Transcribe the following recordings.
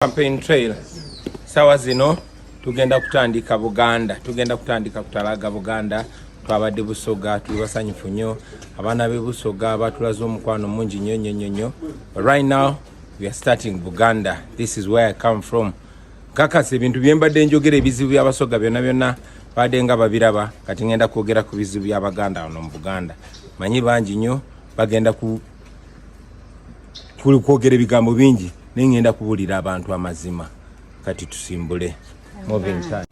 Campaign trail sawa zino tugenda kutandika Buganda, tugenda kutandika kutalaga Buganda. Twabadde Busoga tuli basanyufu nnyo, abaana be Busoga batulaze omukwano mungi nnyo. Right now we are starting Buganda. This is where I come from. Kakase ebintu byembadde njogera ebizibu by'Abasoga byonna badde nga babiraba, kati ngenda kwogera ku bizibu by'Abaganda wano mu Buganda. Manyi bangi nnyo bagenda kwogera ebigambo bingi. Ningenda kubulira abantu amazima kati tusimbule moving time.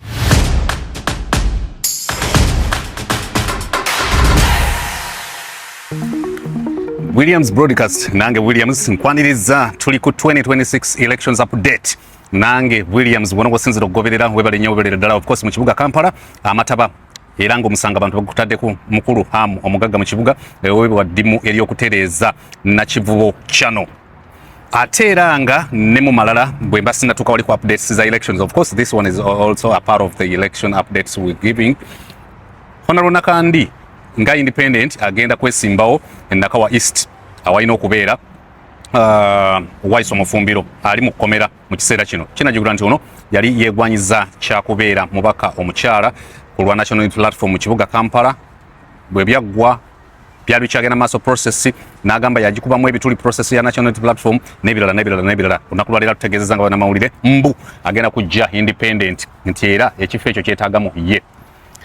Williams broadcast nange Williams nkwaniriza tuli ku 2026 elections update nange Williams wono gosinzira okugoberera webale nnyo oberera ddala of course mu kibuga Kampala amataba era ng'omusanga abantu bakutaddeku mukulu hamu omugagga mu kibuga webwe waddimu eri okutereeza na kivubo channel. Ateranga nemu malala bwe mbasina tukawali ku updates za elections. Of course this one is also a part of the election updates we're giving. Honorable Nakandi nga independent agenda kwesimbawo Nakawa East awalina okubeera Waiso Mufumbiro ali mu komera mu kiseera kino kinajjukira nti ono yali yeegwanyiza kyakubeera mubaka omukyala ku lwa national platform mu kibuga Kampala bwe byaggwa byali kyagenda maaso process n'agamba yagikubamu ebituli process ya national platform n'ebirala olunaku lwaleero tutegeezezza nga bannamawulire mbu agenda kujja independent nti era ekifo ekyo kyetaagamu ye.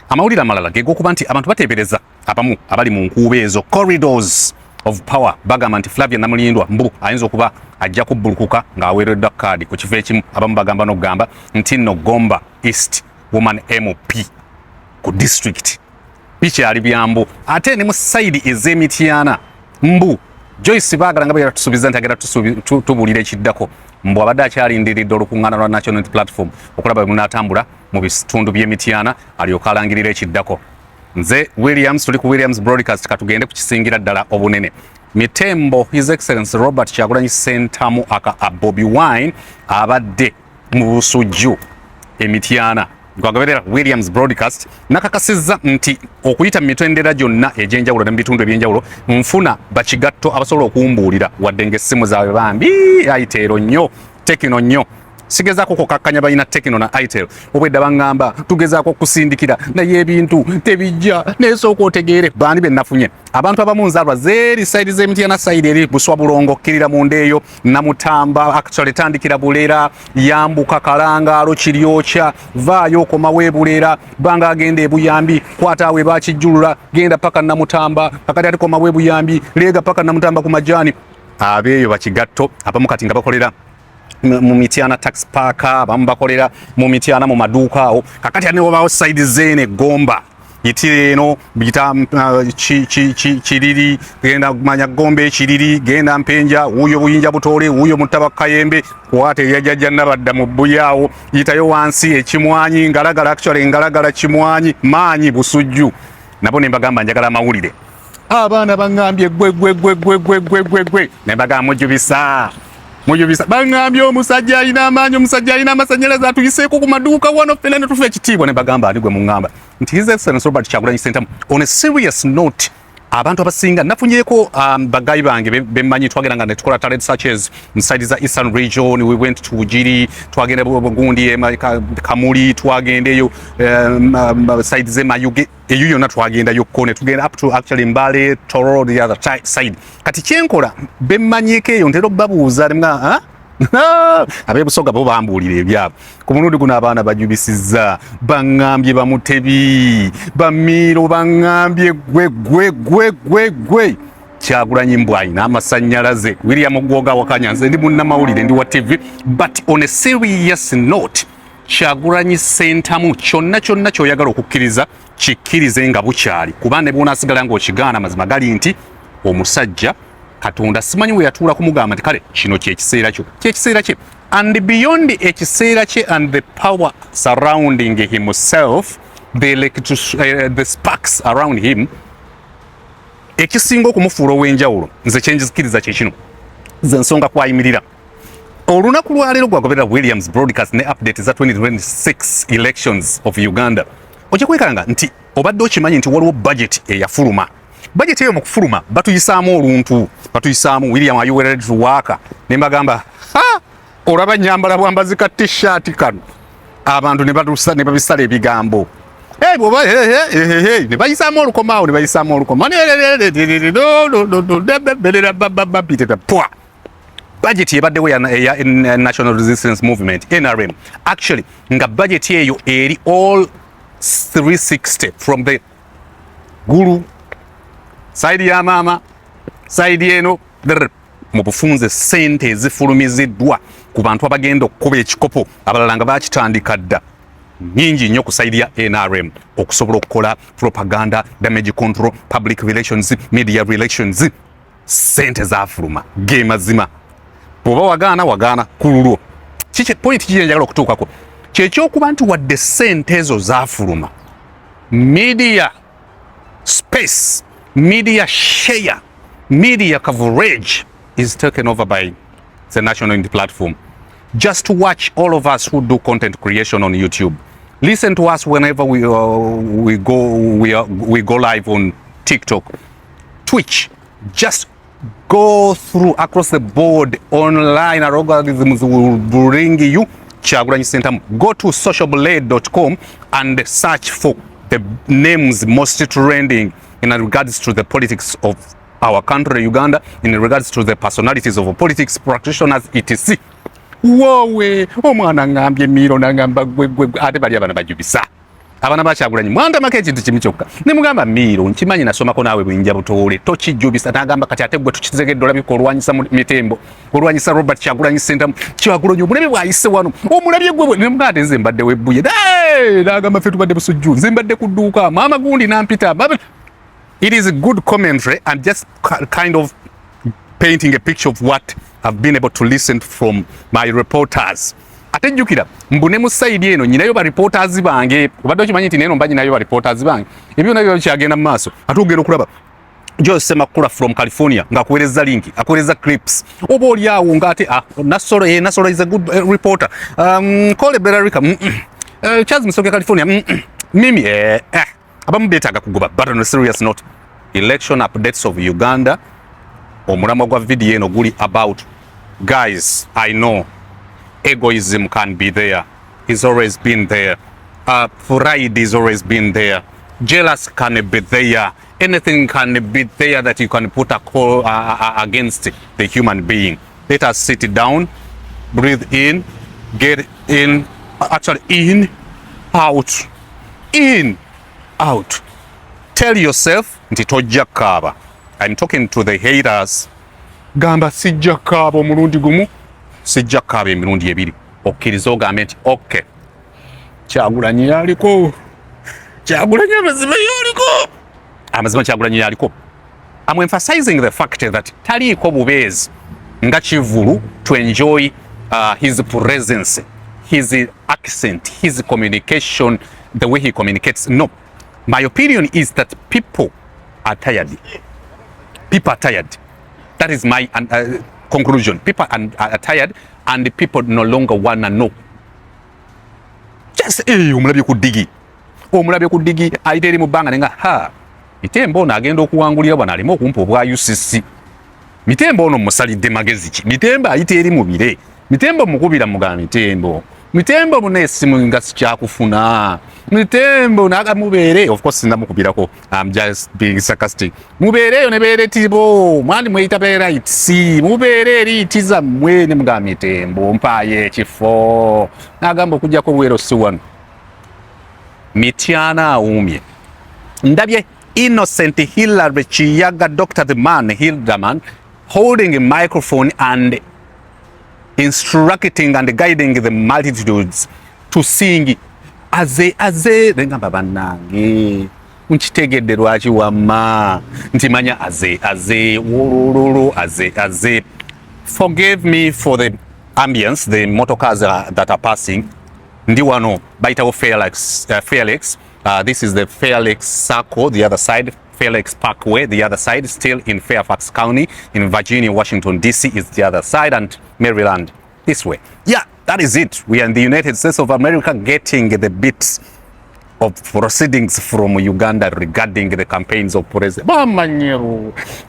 Amawulire amalala ge g'okuba nti abantu bateebereza abamu abali mu nkuubo ezo corridors of power bagamba nti Flavia Namulindwa mbu ayinza okuba ajja kubbulukuka ng'aweereddwa kaadi ku kifo ekimu abamu bagamba n'okugamba nti nno Gomba East Woman MP ku district bikyali byambu ate ne mu side ez'Emityana mbu Joyce baagala nga bwe yatusuubiza nti agenda tubulira ekiddako mbu abadde akyalindiridde olukuŋŋaana lwa national platform okulaba bwe munaatambula mu bitundu by'Emityana alyoka alangirira ekiddako. Nze Williams tuli ku Williams broadcast katugende ku kisingira ddala obunene. Mitembo His Excellency Robert Kyagulanyi Ssentamu aka Bobi Wine abadde mu Busujju Emityana gwagaberera Williams broadcast nakakasizza nti okuyita mu mitendera gyonna egy'enjawulo ne mu bitundu eby'enjawulo nfuna bakigatto abasobola okumbuulira wadde ng'essimu zaabwe bambi ayiteero nnyo tekino nnyo sigezaako kukakkanya balina tekino na itel obwedda baŋŋamba tugezaako okusindikira naye ebintu tebijja neesooka otegeere baani be nafunye abantu abamu nzaalwa zeeri sayidi z'Emityana sayidi eri Buswa Bulongo kkirira munda eyo Namutamba actually tandikira Bulera yambuka Kalangaalo Kiryokya vaayo okomawo e Bulera banga agenda e Buyambi kwata awe bakijjulula genda paka Namutamba kakati ati komawo e Buyambi leega paka Namutamba ku Majaani abeeyo bakigatto abamu kati nga bakolera mu Mityana tax park abamu bakolera mu Mityana mu maduuka awo kakati ane wabaawo side zeene Gomba yitire eno biyita Kiriri genda manya Gombe Kiriri genda Mpenja wuyo Buyinja Butole wuyo Mutaba Kayembe kwate yajjajja nabadda mu Buyaawo yitayo wansi Ekimwanyi Ngalagala actually Ngalagala Kimwanyi Maanyi Busujju nabo ne mbagamba njagala amawulire abaana baŋŋambye gwe ne mbagamba mujubisa baŋŋambye omusajja alina amaanyi omusajja alina amasannyalaze atuyiseeko ku maduuka wano ffenna ne tufa ekitiibwa ne bagamba ali gwe muŋŋamba nti His Excellency Robert Kyagulanyi Ssentamu on a serious note abantu abasinga nafunyeeko bagayi bange bemmanyi twagenda nga ne tukola talent searches mu side za Eastern Region we went to Ujiri twagenda Bugundi Kamuli twagendeyo side ze Mayuge eyo yonna twagendayo ko ne tugenda up to actually Mbale Tororo the other side kati kyenkola bemmanyiiko eyo ntera obbabuuza limwa abeebusoga bo bambuulira ebyabo ku mulundi guno abaana bajubisizza baŋŋambye Bamutebi Bamiiro baŋŋambye gwe Kyagulanyi mbw alina amasannyalaze William Gwoga Wakanya nze ndi munnamawulire ndi wa TV but on a serious note Kyagulanyi Ssentamu kyonna ky'oyagala okukkiriza kikkirize nga bukyali kuba ne bw'onaasigala ng'okigaana mazima gali nti omusajja Katonda simanyi we yatuula kumugamba nti kale kino kyekiseera kye and beyond ekiseera kye and the power surrounding himself the sparks around him ekisinga okumufuula ow'enjawulo nze kyenjikiriza kye kino nze nsonga kwayimirira olunaku lwaleero gwagoberera Williams broadcast ne update za 2026 elections of Uganda ojja kwekalanga nti obadde okimanyi nti waliwo budget eyafuluma budget eyo mu kufuluma batuyisaamu oluntu batuyisaamu William are you ready to work ne mbagamba olaba nyambala bwambazi ka t-shirt kano abantu ne batusa ne babisala ebigambo bwoba ne bayisaamu olukomaawo ne bayisaamu olukoma budget yebaddewo ya National Resistance Movement NRM actually nga budget eyo eri all 360 from the guru side ya mama side eno mu bufunze sente ezifulumiziddwa ku bantu abagenda okukuba ekikopo abalala nga bakitandika dda nyingi nnyo ku side ya NRM okusobola okukola propaganda, damage control, public relations, media relations. Sente zafuluma ge mazima bw'oba wagaana kululwo point kiki njagala okutuukako kyekyokuba nti wadde sente ezo zafuluma media space, media share, media coverage is taken over by the national unity platform. Just watch all of us who do content creation on YouTube. Listen to us whenever we go live on TikTok, Twitch. Just go through across the board online. Algorithms will bring you Kyagulanyi Center. Go to socialblade.com and search for the names most trending in regards to the politics of our country, Uganda, in regards to the personalities of politics practitioners, etc. Wowe omwana ngambye miro nangamba gwe ate bali abana bajubisa abana ba Kyagulanyi mwanda make ekintu kimu kyokka ne mugamba miro nkimanyi nasomako naawe bwinja butoole tokijubisa nagamba kati ate gwe tukizegedde olabika olwanyisa mitembo olwanyisa Robert Kyagulanyi Center Kyagulanyi omulabe bwayise wano omulabye gwe ne mugamba nze mbadde webbuye nagamba ffe tubadde busujju nze mbadde ku dduuka maama gundi nampita. It is a good commentary and just kind of painting a picture of what I've been able to listen from my reporters. Ate jjukira mbune mu side eno nyinayo ba reporters bange obadde okimanyi nti neno mbanyi nayo ba reporters bange ebyo nabyo kyagenda mu maaso ate ogenda okulaba Jose Makula from California ngakuweereza link akuweereza clips oba oli awo ngate Nasolo is a good reporter Cole Berarika Charles Musoke California mimi abamu beetaaga kugoba but on a serious note election updates of Uganda omulamwa gwa video eno guli about guys. I know egoism can be there, it's always been there, pride is always been there, jealous can be there, anything can be there that you can put a call against the human being. Let us sit down, breathe in, get in, actually in, out, in, out. Tell yourself nti tojja kaaba. I'm talking to the haters. Gamba sijja kaaba omulundi gumu, sijja kaaba emirundi ebiri. Okkiriza ogambe nti okay, Kyagulanyi yaliko, Kyagulanyi amazima yaliko, amazima Kyagulanyi yaliko. I'm emphasizing the fact that taliiko bubeezi nga Kivulu to enjoy his presence, his accent, his communication, the way he communicates. No. My opinion is that people are tired. People are tired. That is my conclusion. People are tired and people no longer want to know. Just omulabye ku digi ayiteri mu bbanga nenga Mitembo ono agenda okuwangulira bwana alimu okumpa obwa UCC. Mitembo ono musalidde magezi ki? Mitembo ayiteri mu bire. Mitembo mukubira mugamba Mitembo munesimu nga sikyakufuna. Mitembo naga mubeere, of course ndamukubirako, I'm just being sarcastic. Mubeere yo ne beere tibo mwandi mweyita be right si mubeere eri tiza mwe ne mugamba Mitembo mpaye ekifo nagamba okujjako bwero si wano. Mityana awumye ndabye innocent Hillary Chiyaga Dr. the man Hildaman holding a microphone and instructing and guiding the multitudes to sing aze ngamba bannange nkitegedde lwaki wamma ntimanya aze wololo aze. Forgive me for the ambience, the motorcars that are passing. Ndi wano bayitawo Fairlex. This is the Fairlex Circle, the other side, Fairlex Parkway, the other side, still in Fairfax County, in Virginia, Washington, D.C. is the other side, and Maryland this way. Yeah, that is it. We are in the United States of America getting the bits of proceedings from Uganda regarding the campaigns of President.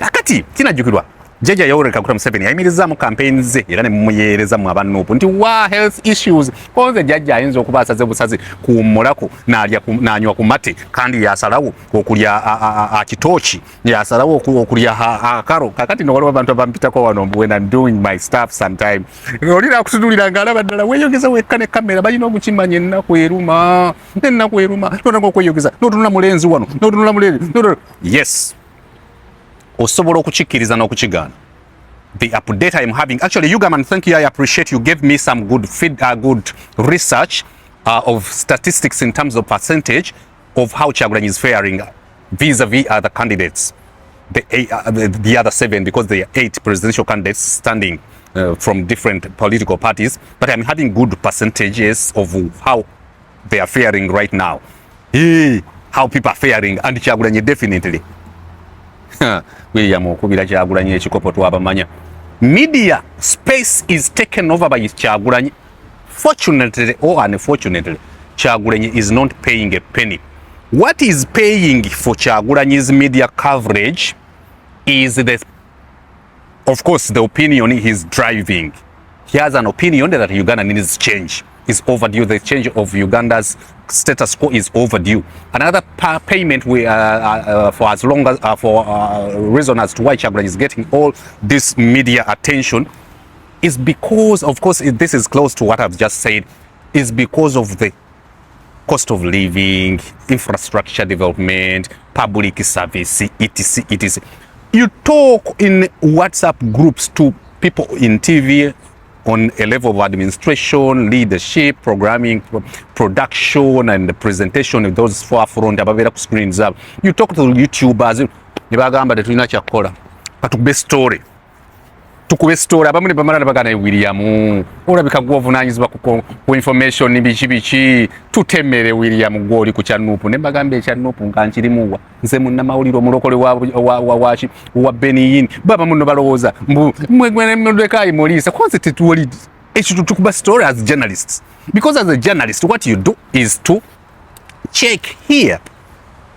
Akati, kinajjukirwa. Jeja Yoweri Kaguta Museveni ayimiriza mu campaign ze era ne mumuyereza mu abanupu nti wa health issues konze jajja ayinza okuba asaze busazi kuwummulako n'anywa ku mate kandi yasalawo okulya akitooki yasalawo okulya akaro kakati no waliwo abantu abampitako wano when I'm doing my stuff sometime olira akutunulira ng'alaba ddala weeyogeza wekka ne kamera balina okukimanya ennaku eruma notanga okweyogeza notunula mulenzi wano notunula mulenzi yes osobola okukikkiriza n'okukigaana. The update I am having, actually, Yugaman, thank you. I appreciate you gave me some good good research of statistics in terms of percentage of how Kyagulanyi is faring vis-a-vis other candidates, the other 7, because there are 8 presidential candidates standing from different political parties. But I'm having good percentages of how they are faring right now. How people are faring, and Kyagulanyi definitely. William okubira Kyagulanyi ekikopo twabamanya. Media space is taken over by Kyagulanyi. Fortunately or unfortunately, Kyagulanyi is not paying a penny. What is paying for Kyagulanyi's media coverage is of course, the opinion he's driving. He has an opinion that Uganda needs change. Is overdue. The change of Uganda's status quo is overdue. Another payment for as long as for reason as to why Kyagulanyi is getting all this media attention is because, of course, this is close to what I've just said, is because of the cost of living, infrastructure development, public service, etc. You talk in WhatsApp groups to people in TV on a level of administration, leadership, programming, production, and the presentation of those forefront ababera ku screens up. You talk to YouTubers, nibagamba de tulina kyakola katube story tukube story abamuli bamala nabagana William olabika gwovunanyizibwa ku information nibichi tutemere William gwoli ku Kyanupu nembagambe Kyanupu nkankirimuwa nze munna mawuliro omulokole wa Benin baba muno balowooza mwegwene Mordecai Molisa kwanze tetuwoli ekitu tukuba story as journalists, because as a journalist what you do is to check here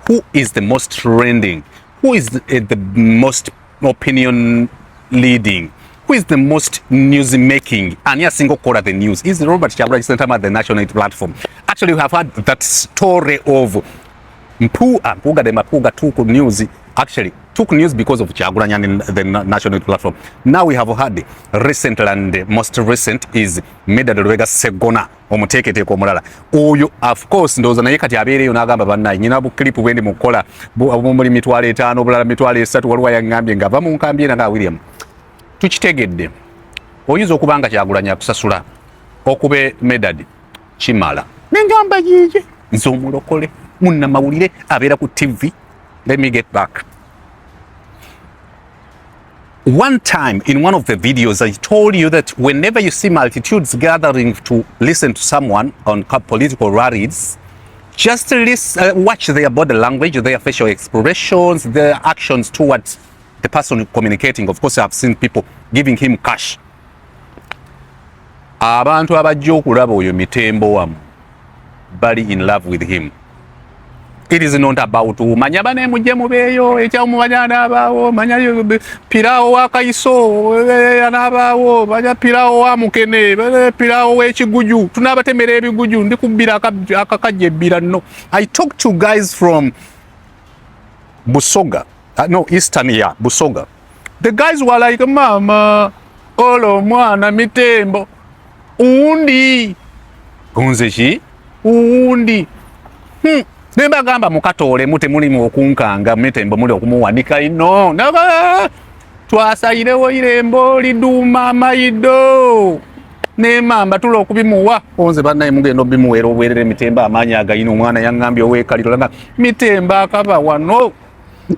who is the most trending, who is the most opinion leading, who is the most news making, and yes, single quarter the news is Robert Kyagulanyi Center at the national platform. Actually, we have had that story of Mpuga de Mapuga took news, actually took news because of Kyagulanyi and the national platform. Now we have had recent, and the most recent is Medad Lwega Segona omuteketeko omulala oyo of course ndoza naye kati abeereyo n'agamba bannaye nyina bu clip bwendi mukola muri mitwalo 5 obulala mitwalo 3 waliwo yangambye nga bamu nkambye nga William tukitegedde oyinza okubanga Kyagulanyi akusasula okube Medad kimala nengamba yije nze omulokole munna mawulire abeera ku TV. Let me get back. One time in one of the videos, I told you that whenever you see multitudes gathering to listen to someone on political rallies, just watch their body language, their facial expressions, their actions towards the person communicating. Of course, I've seen people giving him cash. Abantu abajja okulaba oyo mitembo wamu bali in love with him. It is not about manya bane mujje mubeyo ekya mubanyana abawo manya pirao wakaiso anabawo banya pirao wa mukene pirao wekiguju tunabatemera ebiguju ndikubira akakajje bira no. I talked to guys from Busoga, no, Eastern, yeah, Busoga. The guys were like, mama olo mwana mitembo undi kunzeshi undi Nebagamba mukatole mute mulimu okunkanga mitembo muli okumuwanika ino naba twasayirewo irembo liduma mayido ne mamba tulo okubimuwa onze bannaye mugendo bimuwera obwerere mitemba amanya agayino omwana yangambye owekaliro langa mitemba akaba wano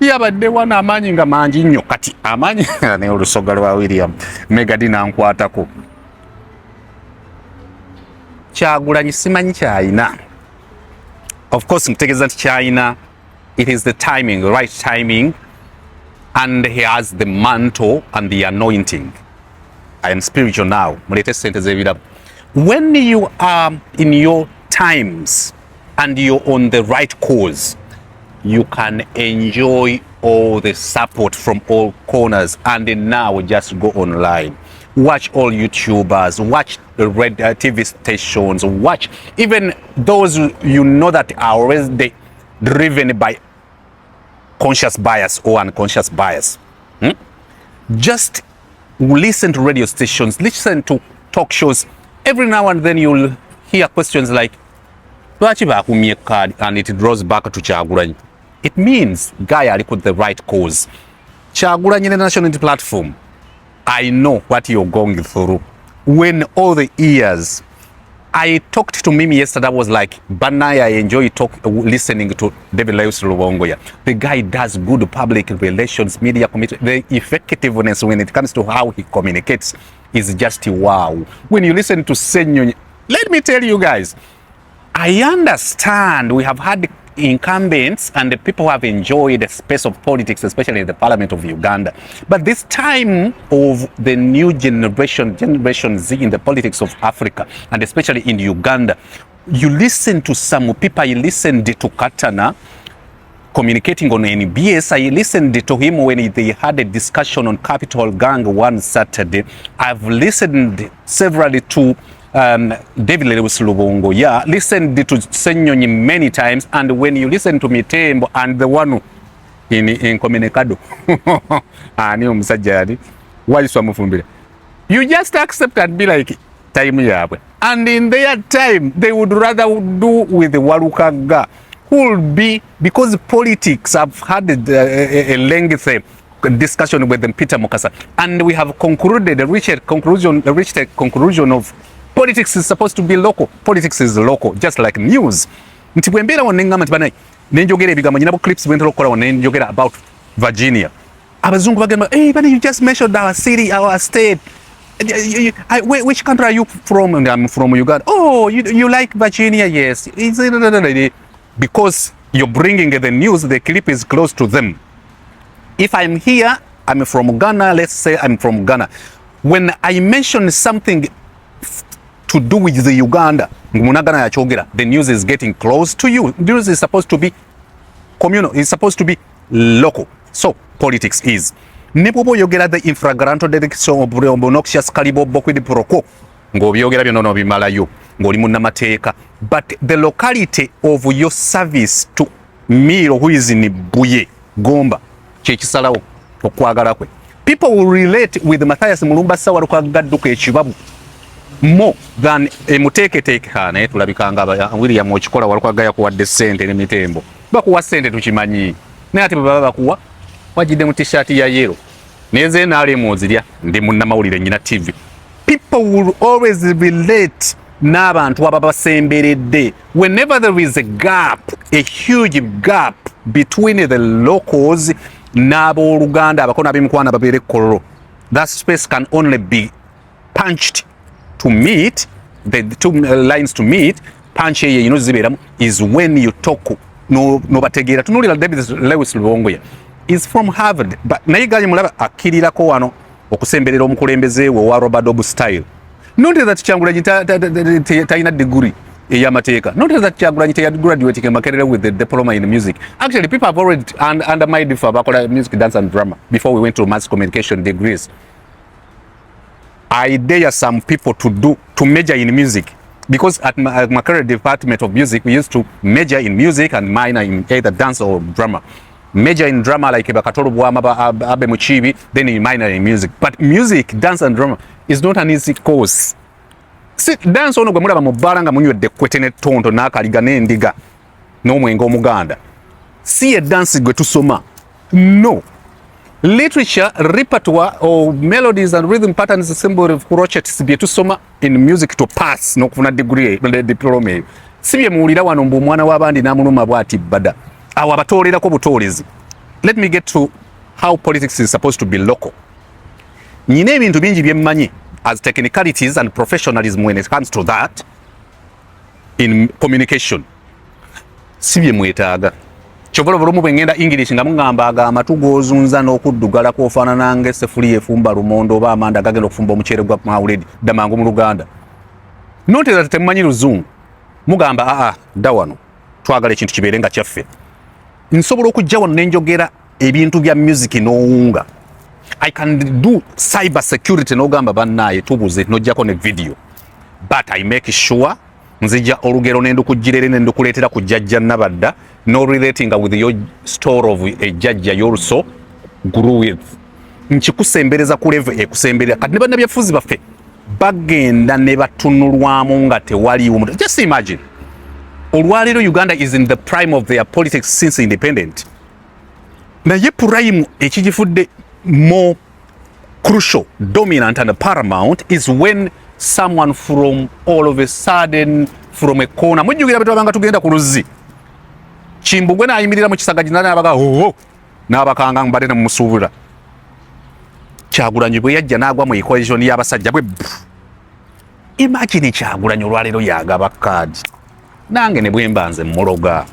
yabadde wana amanyi nga mangi nnyo kati amanyi ne olusoga lwa William Megadina nkwatako Kyagulanyi simanyi kyayina. Of course, Mtegeza China, it is the timing, the right timing, and he has the mantle and the anointing. I am spiritual now. When you are in your times and you're on the right cause, you can enjoy all the support from all corners, and now just go online. Watch all YouTubers, watch the red TV stations, watch even those you know that are already driven by conscious bias or unconscious bias. Just listen to radio stations, listen to talk shows. Every now and then you'll hear questions like, and it draws back to Kyagulanyi. It means guy are with the right cause. Kyagulanyi the national platform. I know what you're going through. When all the years, I talked to Mimi yesterday, I was like, Banaya, I enjoy listening to David Lewis Lubongoya. The guy does good public relations, media commitment. The effectiveness when it comes to how he communicates is just wow. When you listen to Senyo, let me tell you guys, I understand we have had incumbents and the people have enjoyed the space of politics, especially in the Parliament of Uganda. But this time of the new Generation Z in the politics of Africa, and especially in Uganda, you listen to some people. I listened to Katana communicating on NBS. I listened to him when they had a discussion on Capital Gang one Saturday. I've listened severally to David Lewis Lubongo. Yeah, listened to Senyonyi many times, and when you listen to Mitembo and the one in Communicado, you just accept and be like, time yabwe. And in their time, they would rather do with the Walukaga, who will be, because politics have had a lengthy discussion with them, Peter Mukasa, and we have concluded, reached a conclusion of politics is supposed to be local. Politics is local, just like news. Nti bwembera wanenga matibanai. Nenjogera ebigambo nyinabo clips bwentero kola wanenjogera about Virginia. Abazungu bagamba, hey, but you just mentioned our city, our state. Which country are you from? And I'm from Uganda. Oh, you like Virginia? Yes. Because you're bringing the news, the clip is close to them. If I'm here, I'm from Ghana. Let's say I'm from Ghana. When I mention something to do with the Uganda, the news is getting close to you. News is supposed to be communal, it's supposed to be local. So politics is. Nepobo yogera the infragranto direction of obnoxious calibo bokwidi proko. Ngo byogera byono bimalayo. Ngoli munamateeka. But the locality of your service to Miro who is in Buye, Gomba, Chechisalawo, okwagala kwe. People will relate with Matthias Mulumba Sawaruka Gaduke Chibabu more than a muteke hane tulabikanga William Ochikola walukagaya kuwa descent ne mitembo bakuwa sente tukimanyi naye ate baba bakuwa wajide mu t-shirt ya yellow neze nale muzirya ndi munnamawulire nyina TV. People will always relate n'abantu ababasemberedde. Whenever there is a gap, a huge gap between the locals n'abo Luganda abakona b'emikwana babere kololo, that space can only be punched to meet, the two lines to meet, punch ye you know ziberamu is when you talk no bategera tunulira David Lewis Lubongoya is from Harvard, but naye ganye mulaba akirirako wano okusemberera omukulembeze wa Robert style. Not that Kyagulanyi taina degree eyamateeka, not that Kyagulanyi graduating a career with the diploma in music. Actually people have already undermined for bakola music, dance and drama before we went to mass communication degrees. I dare some people to major in music, because at my current department of music we used to major in music and minor in either dance or drama. Major in drama like Bakatoro Bwama Abe Muchibi, then you minor in music. But music, dance and drama is not an easy course. Sit dance ono gwamula bamubalanga munyo de kwetene tonto nakaliga ndiga no mwengo muganda. See a dance gwe tusoma. No. Literature, repertoire, or melodies and rhythm patterns symbol of crotchets be to soma in music to pass no kufuna degree diploma. Sibye muulira wano mbu mwana w'abandi namunuma bwati bada. Awabatolera ko butolizi. Let me get to how politics is supposed to be local. Nyine ebintu bingi byemmanyi as technicalities and professionalism when it comes to that in communication. Sibye mwetaaga. Chovola bulumu bwengenda English nga mungamba agamba tugozunza n'okuddugala kwofaanana ng'essefuli efumba lumondo oba amanda gagenda okufumba omuceere gwa mawuledi damangu mu Luganda. Note that temumanyi Luzungu mugamba dda wano twagala ekintu kibeere nga kyaffe. Nsobola okujja wano n'enjogera ebintu bya music n'owunga. I can do cyber security n'ogamba bannaye tubuze n'ojjako ne video, but I make sure nzija olugero n'endukujjirere n'endukuleetera ku jjajja Nabadda no relating with your story of a jjajja you also grew with. Nkikusembereza ku level ekusemberera kati ne bannabyafuzi baffe bagenda ne batunulwamu nga tewaliwo. Just imagine, olwaleero Uganda is in the prime of their politics since independent. Naye prime ekigifudde more crucial, dominant and paramount is when someone from all of a sudden from a corner, mujjugira betu abanga tugenda ku Luzzi, Kimbugwe n'ayimirira mu kisagaji n'abaga n'abakanga mbadde namusuubula. Kyagulanyi bwe yajja n'agwa mu equation y'abasajja bwe. Imagine Kyagulanyi olwaleero yagaba kaadi, nange ne bwe mbanze muloga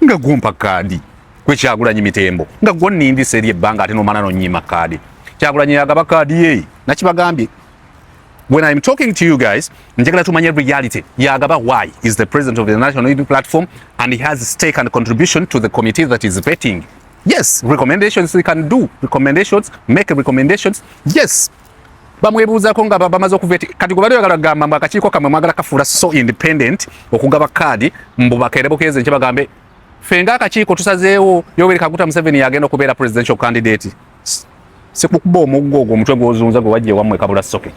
nga gumpa kaadi kwe Kyagulanyi Mitembo nga gwo nnindisa eri ebbanga ate n'omala n'onnyima kaadi. Kyagulanyi yagaba kaadi ye nakibagambye. When I'm talking to you guys, njagala tumanye reality. Yagaba why is the president of the National Unity Platform and he has a stake and contribution to the committee that is vetting. Yes, recommendations we can do. Recommendations, make recommendations. Yes. Bamwebuuzako nga bamaze okuveti kati gwe bayagala gamba mbu akakiiko kamwe mwagala kafuula so independent okugaba kaadi mbu bakerebokeze nche bagambe fenga akakiiko tusazeewo Yoweri Kaguta Museveni yagenda okubeera presidential candidate. Sekukuba omuggo ogwo omutwe gw'ozunza gwe wajja wammwe kabula soke.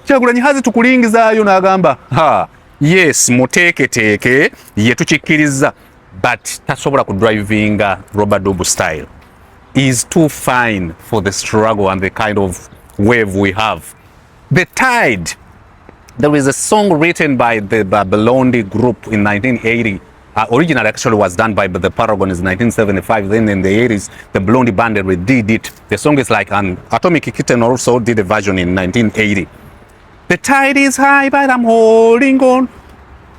Kyagulanyi hazi tukulingizaayo n'agamba yes muteeketeeke ye tukikkiriza but tasobola ku drivinga Robert Dobu style. Is too fine for the struggle and the kind of wave we have. The Tide. There is a song written by the Babalondi group in 1980. Originally actually was done by the Paragons in 1975. Then in the 80s, the Blondie Band redid it. The song is like an Atomic Kitten also did a version in 1980. The tide is high, but I'm holding on.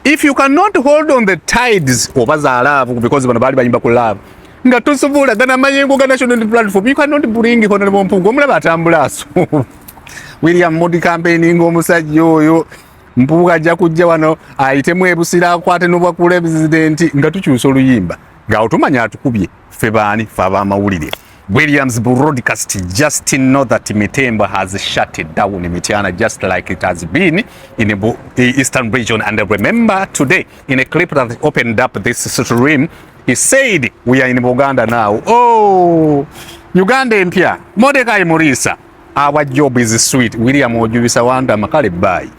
If you cannot hold on the tides, because when bali bayimba ku love, nga tusobola gana mayengo ga National Unity Platform, you cannot bring Honorable Mpugu omulaba atambulaso. William Modi campaigning omusajja oyo Mpugu ajja kujja wano ayitemu ebusira akwate n'obwa president nga tukyusa oluyimba nga otumanya atukubye ffe baani ffe ab'amawulire. Williams broadcast just to know that Mitembo has shut it down in Mityana just like it has been in the eastern region. And remember today in a clip that opened up this stream, he said we are in Buganda now. Oh, Uganda empya Mordecai Murisa, our job is sweet. William Ojubisa Wanda Makale bye.